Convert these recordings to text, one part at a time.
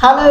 Hello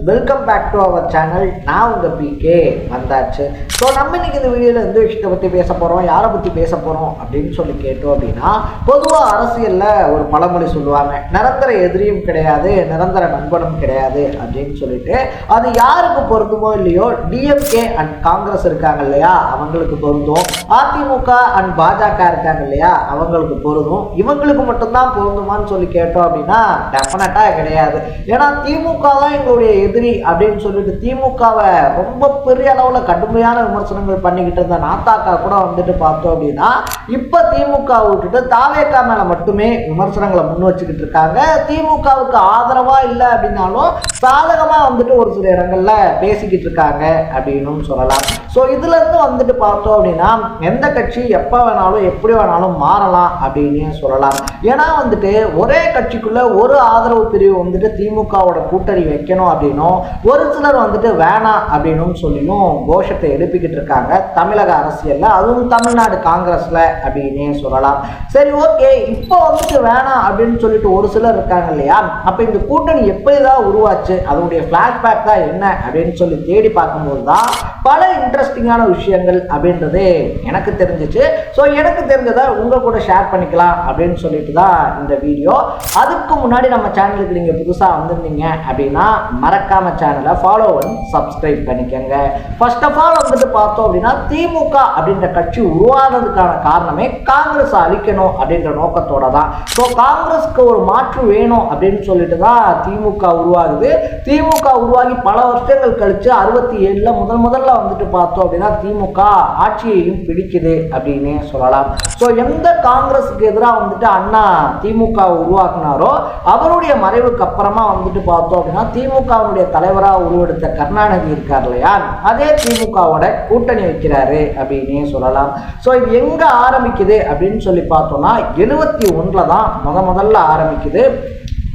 welcome back to our channel. நான் உங்கள் PK வந்தாச்சு. ஸோ நம்ம இன்னைக்கு இந்த வீடியோவில் எந்த விஷயத்தை பற்றி பேச போகிறோம், யாரை பற்றி பேச போகிறோம் அப்படின்னு சொல்லி கேட்டோம் அப்படின்னா, பொதுவாக அரசியலில் ஒரு பழமொழி சொல்லுவாங்க, நிரந்தர எதிரியும் கிடையாது நிரந்தர நண்பனும் கிடையாது அப்படின்னு சொல்லிட்டு. அது யாருக்கு பொருந்துமோ இல்லையோ, டிஎம்கே அண்ட் காங்கிரஸ் இருக்காங்க இல்லையா, அவங்களுக்கு பொருந்தும். அதிமுக அண்ட் பாஜக இருக்காங்க இல்லையா, அவங்களுக்கு பொருந்தும். இவங்களுக்கு மட்டும்தான் பொருந்துமான்னு சொல்லி கேட்டோம் அப்படின்னா டெஃபினட்டாக கிடையாது. ஏன்னா திமுக தான் எங்களுடைய எதிரி அப்படின்னு சொல்லிட்டு திமுகவை ரொம்ப பெரிய அளவில் கடுமையான விமர்சனங்கள் பண்ணிக்கிட்டு இருந்த நாத்தாக்கா கூட வந்துட்டு பார்த்தோம் அப்படின்னா இப்ப திமுக விட்டுட்டு தாவேக்கா மேல மட்டுமே விமர்சனங்களை முன் வச்சுக்கிட்டு இருக்காங்க. திமுகவுக்கு ஆதரவா இல்லை அப்படின்னாலும் சாதகமா வந்துட்டு ஒரு சில இடங்கள்ல பேசிக்கிட்டு இருக்காங்க அப்படின்னு சொல்லலாம். ஸோ இதுல இருந்து வந்துட்டு பார்த்தோம் அப்படின்னா எந்த கட்சி எப்ப வேணாலும் எப்படி வேணாலும் மாறலாம் அப்படின்னு சொல்லலாம். ஏன்னா வந்துட்டு ஒரே கட்சிக்குள்ள ஒரு ஆதரவு பிரிவு வந்துட்டு திமுகவோட கூட்டணி வைக்கணும் அப்படின்னும் ஒரு சிலர் வந்துட்டு வேணாம் அப்படின்னு சொல்லியும் கோஷத்தை எழுப்பிக்கிட்டு இருக்காங்க தமிழக அரசியல்ல, அதுவும் தமிழ்நாடு காங்கிரஸ்ல அப்படின்னு சொல்லலாம். சரி, ஓகே, இப்போ வந்துட்டு வேணாம் அப்படின்னு சொல்லிட்டு ஒரு சிலர் இருக்காங்க இல்லையா, அப்ப இந்த கூட்டணி எப்படிதான் உருவாச்சு, அதனுடைய பிளாஷ்பேக் தான் என்ன அப்படின்னு சொல்லி தேடி பார்க்கும்போது தான் பல இன்ட்ரெஸ்டிங்கான விஷயங்கள் அப்படின்றது எனக்கு தெரிஞ்சிச்சு. ஸோ எனக்கு தெரிஞ்சதை உங்க கூட ஷேர் பண்ணிக்கலாம் அப்படின்னு சொல்லிட்டு தான் இந்த வீடியோ. அதுக்கு முன்னாடி நம்ம சேனலுக்கு நீங்க புதுசா வந்திருந்தீங்க அப்படின்னா மறக்காம சேனலை ஃபாலோ பண்ணி சப்ஸ்கிரைப் பண்ணிக்கங்க. ஃபர்ஸ்ட் ஆஃப் ஆல் வந்துட்டு பார்த்தோம் அப்படின்னா திமுக அப்படின்ற கட்சி உருவானதுக்கான காரணமே காங்கிரஸ் அழிக்கணும் அப்படின்ற நோக்கத்தோட தான். ஸோ காங்கிரஸ்க்கு ஒரு மாற்று வேணும் அப்படின்னு சொல்லிட்டு தான் திமுக உருவாகுது. திமுக உருவாகி பல வருஷங்கள் கழிச்சு 67ல முதல்ல வந்துட்டு பார்த்தோம் அப்படின்னா திமுக ஆட்சியையும் பிடிக்குது அப்படின்னு சொல்லலாம். ஸோ எந்த காங்கிரஸுக்கு எதிராக வந்துட்டு அண்ணா திமுக உருவாக்குனாரோ அவருடைய மறைவுக்கு அப்புறமா வந்துட்டு பார்த்தோம் அப்படின்னா திமுகவுடைய தலைவராக உருவெடுத்த கருணாநிதி இருக்கார் இல்லையா, அதே திமுகவோட கூட்டணி வைக்கிறாரு அப்படின்னு சொல்லலாம். ஸோ இது எங்க ஆரம்பிக்குது அப்படின்னு சொல்லி பார்த்தோம்னா 71ல தான் முதல்ல ஆரம்பிக்குது.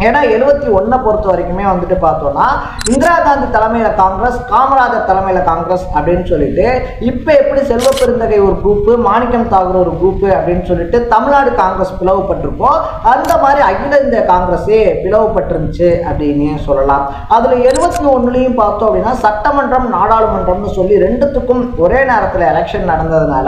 ஏன்னா 71 பொறுத்த வரைக்குமே வந்துட்டு பார்த்தோம்னா இந்திரா காந்தி தலைமையில காங்கிரஸ், காமராஜர் தலைமையில காங்கிரஸ் அப்படின்னு சொல்லிட்டு இப்ப எப்படி செல்வ பெருந்தகை ஒரு குரூப், மாணிக்கம் தாகூர் ஒரு குரூப் அப்படின்னு சொல்லிட்டு தமிழ்நாடு காங்கிரஸ் பிளவுபட்டிருக்கோம், அந்த மாதிரி அகில இந்திய காங்கிரஸே பிளவுபட்டிருந்துச்சு அப்படின்னு சொல்லலாம். அதுல 71லையும் பார்த்தோம் அப்படின்னா சட்டமன்றம் நாடாளுமன்றம்னு சொல்லி ரெண்டுத்துக்கும் ஒரே நேரத்தில் எலெக்ஷன் நடந்ததுனால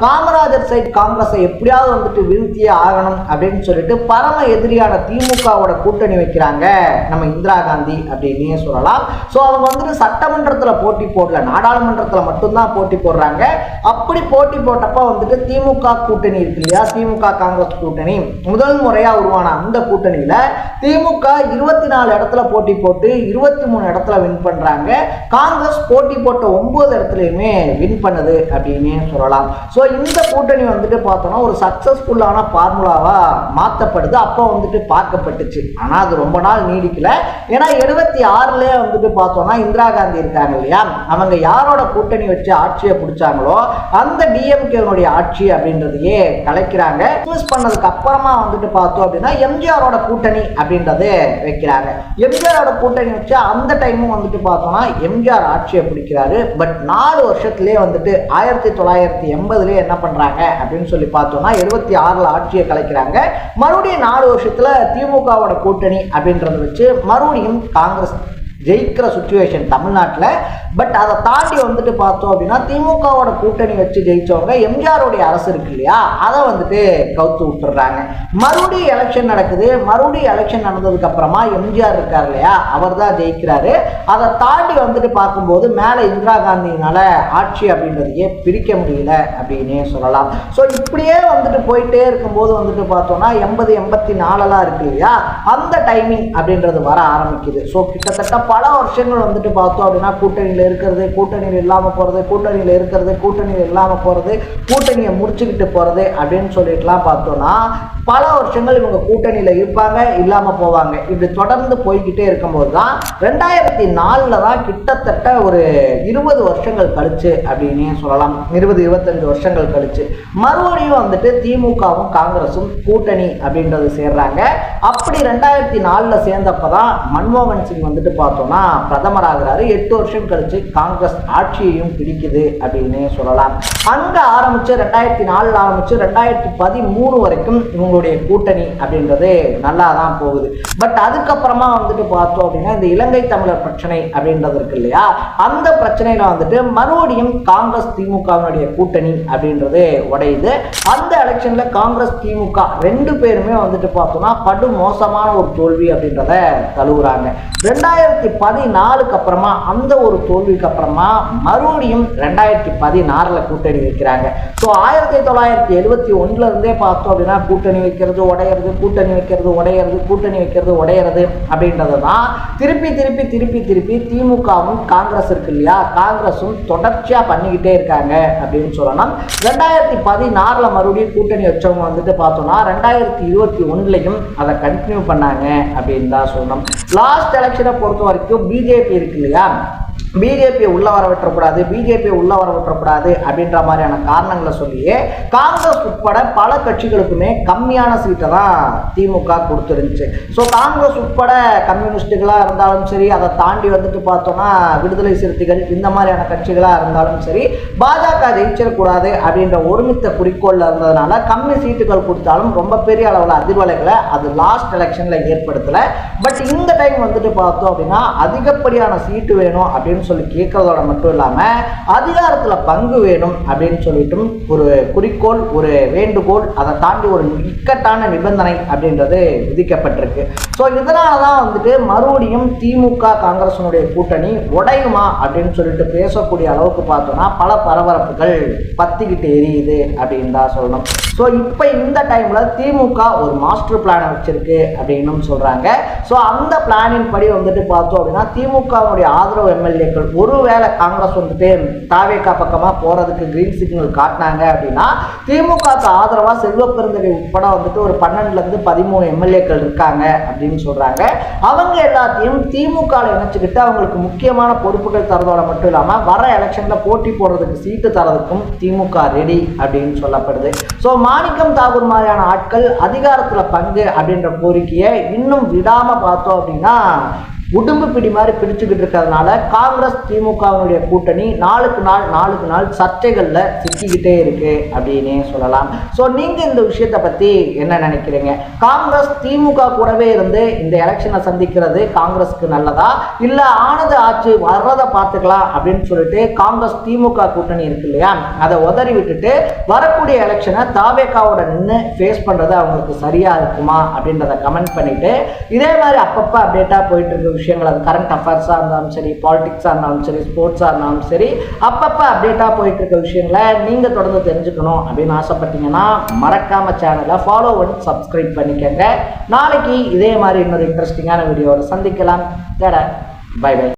காமராஜர் சைட் காங்கிரஸை எப்படியாவது வந்துட்டு வீழ்த்தியே ஆகணும் அப்படின்னு சொல்லிட்டு பரம எதிரியான திமுகவோட கூட்டணி வைக்கிறாங்க நம்ம இந்திரா காந்தி அப்படின்னு சொல்லலாம். ஸோ அவங்க வந்துட்டு சட்டமன்றத்தில் போட்டி போடல, நாடாளுமன்றத்தில் மட்டும்தான் போட்டி போடுறாங்க. அப்படி போட்டி போட்டப்ப வந்துட்டு திமுக கூட்டணி இருக்கு இல்லையா, திமுக காங்கிரஸ் கூட்டணி முதல் முறையா உருவான அந்த கூட்டணியில திமுக 24 இடத்துல போட்டி போட்டு 23 இடத்துல வின் பண்றாங்க. காங்கிரஸ் போட்டி போட்ட 9 இடத்துலையுமே வின் பண்ணுது அப்படின்னு சொல்லலாம். ஸோ இந்த கூட்டணி வந்துட்டு பார்த்தோம்னா ஒரு சக்சஸ்ஃபுல்லான ஃபார்முலாவா மாற்றப்படுது. அப்போ வந்துட்டு பார்க்கப்பட்டுச்சு. ஆனால் அது ரொம்ப நாள் நீடிக்கல. ஏன்னா 76லே வந்துட்டு பார்த்தோம்னா இந்திரா காந்தி இருக்காங்க இல்லையா, அவங்க யாரோட கூட்டணி வச்சு ஆட்சியை பிடிச்சாங்களோ அந்த டிஎம்கேனுடைய ஆட்சி அப்படின்றதையே கலைக்கிறாங்க. மிஸ் பண்ணதுக்கு அப்புறமா வந்துட்டு பார்த்தோம் அப்படின்னா எம்ஜிஆரோட கூட்டணி அப்படின்றத வைக்கிறாங்க. எம்ஜிஆரோட கூட்டணி வச்சு அந்த டைமும் வந்துட்டு பார்த்தோம்னா எம்ஜிஆர் ஆட்சியை பிடிக்கிறாரு. பட் 4 வருஷத்துலேயே வந்துட்டு 1980லே என்ன பண்றாங்க அப்படின்னு சொல்லி பார்த்தோம்னா 76ல் ஆட்சியை கலைக்கிறாங்க. மறுபடியும் 4 வருஷத்துல திமுகவோட கூட்டணி அப்படின்றத வச்சு மறுபடியும் காங்கிரஸ் ஜெயிக்கிற சுச்சுவேஷன் தமிழ்நாட்டில். பட் அதை தாண்டி வந்துட்டு பார்த்தோம் அப்படின்னா திமுகவோட கூட்டணி வச்சு ஜெயிச்சவங்க எம்ஜிஆருடைய அரசு இருக்கு இல்லையா, அதை வந்துட்டு கவுத்து விட்டுறாங்க. மறுபடியும் எலெக்ஷன் நடக்குது. மறுபடியும் எலெக்ஷன் நடந்ததுக்கு அப்புறமா எம்ஜிஆர் இருக்கார் இல்லையா, அவர் தான் ஜெயிக்கிறாரு. அதை தாண்டி வந்துட்டு பார்க்கும்போது மேலே இந்திரா காந்தியினால ஆட்சி அப்படின்றதையே பிடிக்க முடியல அப்படின்னே சொல்லலாம். ஸோ இப்படியே வந்துட்டு போயிட்டே இருக்கும்போது வந்துட்டு பார்த்தோம்னா 80 84 இருக்கு இல்லையா, அந்த டைமிங் அப்படின்றது வர ஆரம்பிக்குது. ஸோ கிட்டத்தட்ட பல வருஷங்கள் வந்துட்டு பார்த்தோம் அப்படின்னா கூட்டணியில் இருக்கிறது, கூட்டணியில் இல்லாமல் போகிறது, கூட்டணியில் இருக்கிறது, கூட்டணியில் இல்லாமல் போகிறது, கூட்டணியை முடிச்சுக்கிட்டு போகிறது அப்படின்னு சொல்லிட்டுலாம் பார்த்தோம்னா பல வருஷங்கள் இவங்க கூட்டணியில் இருப்பாங்க, இல்லாமல் போவாங்க. இப்படி தொடர்ந்து போய்கிட்டே இருக்கும்போது தான் 2004 தான் கிட்டத்தட்ட ஒரு 20 வருஷங்கள் கழிச்சு அப்படின்னே சொல்லலாம், 20-25 வருஷங்கள் கழிச்சு மறுபடியும் வந்துட்டு திமுகவும் காங்கிரஸும் கூட்டணி அப்படின்றது சேர்றாங்க. அப்படி 2004 சேர்ந்தப்பதான் மன்மோகன் சிங் வந்துட்டு பார்த்தோம்னா பிரதமர் ஆகிறாரு. 8 வருஷம் கழிச்சு காங்கிரஸ் ஆட்சியையும் பிடிக்குது அப்படின்னே சொல்லலாம். அங்க ஆரம்பிச்சு 2004 ஆரம்பிச்சு 2013 வரைக்கும் இவங்களுடைய கூட்டணி அப்படின்றது நல்லா தான் போகுது. பட் அதுக்கப்புறமா வந்துட்டு பார்த்தோம் அப்படின்னா இந்த இலங்கை தமிழர் பிரச்சனை அப்படின்றது இருக்கு இல்லையா, அந்த பிரச்சனையில வந்துட்டு மறுபடியும் காங்கிரஸ் திமுகவினுடைய கூட்டணி அப்படின்றது உடையுது. அந்த எலெக்ஷன்ல காங்கிரஸ் திமுக 2 பேருமே வந்துட்டு பார்த்தோம்னா படு மோசமான ஒரு தோல்வி அப்படின்றத தழுவுறாங்க. 2014 அப்புறமா அந்த ஒரு தோல்விக்கு அப்புறமா மறுபடியும் 2016 கூட்டணி வைக்கிறாங்க. ஸோ 1971 இருந்தே பார்த்தோம் அப்படின்னா கூட்டணி வைக்கிறது உடையிறது, கூட்டணி வைக்கிறது உடையிறது, கூட்டணி வைக்கிறது உடையிறது அப்படின்றது தான் திருப்பி திருப்பி திருப்பி திருப்பி திமுகவும் காங்கிரஸ் இருக்கு இல்லையா, காங்கிரஸும் தொடர்ச்சியா பண்ணிக்கிட்டே இருக்காங்க அப்படின்னு சொல்லலாம். 2016 மறுபடியும் கூட்டணி வச்சவங்க வந்துட்டு பார்த்தோம்னா 2021 அதை கண்டினியூ பண்ணாங்க அப்படின்னு தான் சொல்லணும். லாஸ்ட் எலெக்ஷனை பொறுத்த வரைக்கும் பிஜேபி இருக்கு இல்லையா, பிஜேபியை உள்ள வர விட்டுறக்கூடாது அப்படின்ற மாதிரியான காரணங்களை சொல்லியே காங்கிரஸ் உட்பட பல கட்சிகளுக்குமே கம்மியான சீட்டை தான் திமுக கொடுத்துருந்துச்சு. ஸோ காங்கிரஸ் உட்பட கம்யூனிஸ்டுகளாக இருந்தாலும் சரி, அதை தாண்டி வந்துட்டு பார்த்தோம்னா விடுதலை சிறுத்தைகள் இந்த மாதிரியான கட்சிகளாக இருந்தாலும் சரி, பாஜக ஜெயிச்சிடக்கூடாது அப்படின்ற ஒருமித்த குறிக்கோளில் இருந்ததுனால கம்மி சீட்டுகள் கொடுத்தாலும் ரொம்ப பெரிய அளவில் அதிர்வலைகளை அது லாஸ்ட் எலெக்ஷனில் ஏற்படுத்தலை. பட் இந்த டைம் வந்துட்டு பார்த்தோம் அப்படின்னா அதிகப்படியான சீட்டு வேணும் அப்படின்னு சொல்லி கேட்கறதோட மட்டும் இல்லாம அதிகாரத்துல பங்கு வேணும் அப்படின்னு சொல்லிட்டு ஒரு குறிக்கோள், ஒரு வேண்டுகோள், அதை தாண்டி ஒரு இக்கட்டான நிபந்தனை அப்படின்றது விதிக்கப்பட்டிருக்கு. ஸோ இதனாலதான் வந்துட்டு மறுபடியும் திமுக காங்கிரஸினுடைய கூட்டணி உடையுமா அப்படின்னு சொல்லிட்டு பேசக்கூடிய அளவுக்கு பார்த்தோம்னா பல பரபரப்புகள் பத்திக்கிட்டு எரியுது அப்படின்னு தான் சொல்லணும். ஸோ இப்போ இந்த டைம்ல திமுக ஒரு மாஸ்டர் பிளானை வச்சிருக்கு அப்படின்னு சொல்றாங்க. ஸோ அந்த பிளானின் படி வந்துட்டு பார்த்தோம் அப்படின்னா திமுகவுடைய ஆதரவு எம்எல்ஏக்கள் ஒருவேளை காங்கிரஸ் வந்துட்டு தாவேகா பக்கமா போறதுக்கு கிரீன் சிக்னல் காட்டினாங்க அப்படின்னா திமுகவுக்கு ஆதரவா செல்வ பெருந்தகை உட்பட வந்துட்டு ஒரு 12-13 எம்எல்ஏக்கள் இருக்காங்க அப்படின்னு சொல்றாங்க. அவங்க எல்லாத்தையும் திமுக இணைச்சுக்கிட்டு அவங்களுக்கு முக்கியமான பொறுப்புகள் தரதோட மட்டும் இல்லாம வர எலெக்ஷன்ல போட்டி போடுறதுக்கு சீட்டு தரதுக்கும் திமுக ரெடி அப்படின்னு சொல்லப்படுது. ஸோ மாணிக்கம் தாகூர் மாதிரியான ஆட்கள் அதிகாரத்துல பங்கு அப்படின்ற கோரிக்கையை இன்னும் விடாம பார்த்தோம் அப்படின்னா உடும்பு பிடி மாதிரி பிடிச்சுக்கிட்டு இருக்கிறதுனால காங்கிரஸ் திமுகவினுடைய கூட்டணி நாளுக்கு நாள் சர்ச்சைகள்ல சிக்கிக்கிட்டே இருக்கு அப்படின்னே சொல்லலாம். ஸோ நீங்க இந்த விஷயத்தை பத்தி என்ன நினைக்கிறீங்க? காங்கிரஸ் திமுக கூடவே இருந்து இந்த எலெக்ஷனை சந்திக்கிறது காங்கிரஸ்க்கு நல்லதா, இல்ல ஆனது ஆட்சி வர்றதை பார்த்துக்கலாம் அப்படின்னு சொல்லிட்டு காங்கிரஸ் திமுக கூட்டணி இருக்கு இல்லையா, அதை உதறி விட்டுட்டு வரக்கூடிய எலெக்ஷனை தாவேகாவோட நின்று ஃபேஸ் பண்றது அவங்களுக்கு சரியா இருக்குமா அப்படின்றத கமெண்ட் பண்ணிட்டு இதே மாதிரி அப்பப்போ அப்டேட்டா போயிட்டு இருக்கு விஷயங்கள், அது கரண்ட் அஃபேர்ஸாக இருந்தாலும் சரி, பாலிடிக்ஸாக இருந்தாலும் சரி, ஸ்போர்ட்ஸாக இருந்தாலும் சரி, அப்பப்போ அப்டேட்டாக போயிட்டு இருக்க விஷயங்களை நீங்கள் தொடர்ந்து தெரிஞ்சுக்கணும் அப்படின்னு ஆசைப்பட்டீங்கன்னா மறக்காம சேனலை ஃபாலோ பண்ணி சப்ஸ்கிரைப் பண்ணிக்கங்க. நாளைக்கு இதே மாதிரி இன்னொரு இன்ட்ரெஸ்டிங்கான வீடியோவை சந்திக்கலாம். Bye by.